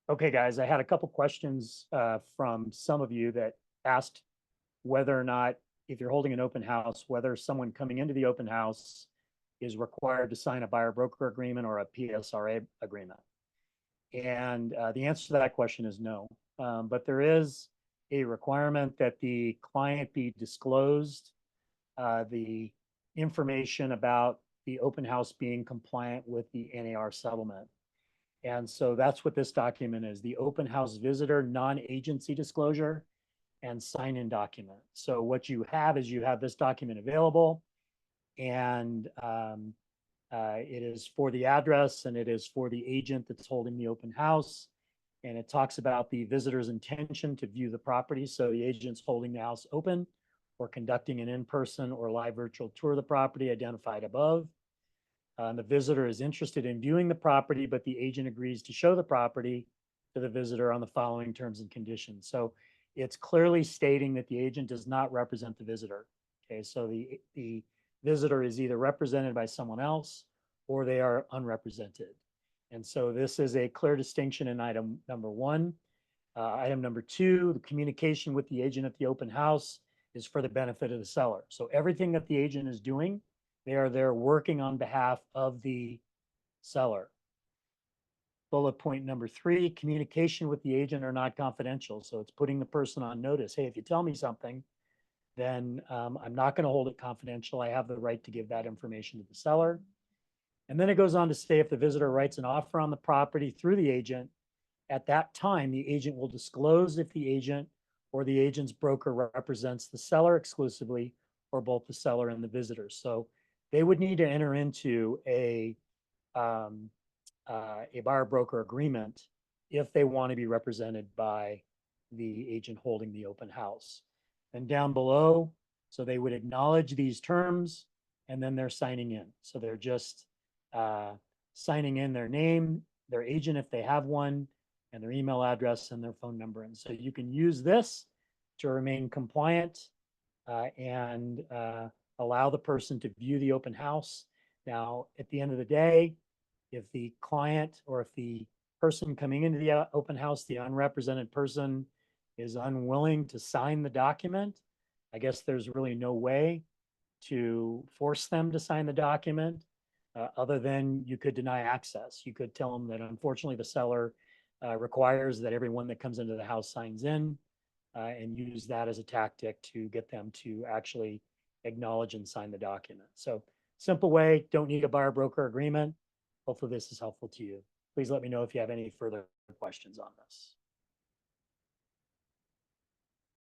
Okay, guys, I had a couple questions from some of you that asked whether or not, if you're holding an open house, whether someone coming into the open house is required to sign a buyer broker agreement or a PSRA agreement. And the answer to that question is no. But there is a requirement that the client be disclosed the information about the open house being compliant with the NAR settlement. And so that's what this document is, the open house visitor non-agency disclosure and sign-in document. So what you have is you have this document available, and it is for the address and it is for the agent that's holding the open house. And it talks about the visitor's intention to view the property. So the agent's holding the house open or conducting an in-person or live virtual tour of the property identified above. The visitor is interested in viewing the property, but the agent agrees to show the property to the visitor on the following terms and conditions. So it's clearly stating that the agent does not represent the visitor. Okay, so the visitor is either represented by someone else or they are unrepresented. And so this is a clear distinction in item number one. Item number two, the communication with the agent at the open house is for the benefit of the seller. So everything that the agent is doing, they are there working on behalf of the seller. Bullet point number three, communication with the agent are not confidential. So it's putting the person on notice. Hey, if you tell me something, then I'm not going to hold it confidential. I have the right to give that information to the seller. And then it goes on to say if the visitor writes an offer on the property through the agent, at that time, the agent will disclose if the agent or the agent's broker represents the seller exclusively or both the seller and the visitor. So they would need to enter into a buyer broker agreement if they want to be represented by the agent holding the open house. And down below, so they would acknowledge these terms and then they're signing in. So they're just signing in their name, their agent if they have one, and their email address and their phone number. And so you can use this to remain compliant and allow the person to view the open house. Now, at the end of the day, if the client or if the person coming into the open house, the unrepresented person, is unwilling to sign the document, I guess there's really no way to force them to sign the document other than you could deny access. You could tell them that unfortunately the seller requires that everyone that comes into the house signs in and use that as a tactic to get them to actually acknowledge and sign the document. So simple way, don't need a buyer broker agreement. Hopefully this is helpful to you. Please let me know if you have any further questions on this.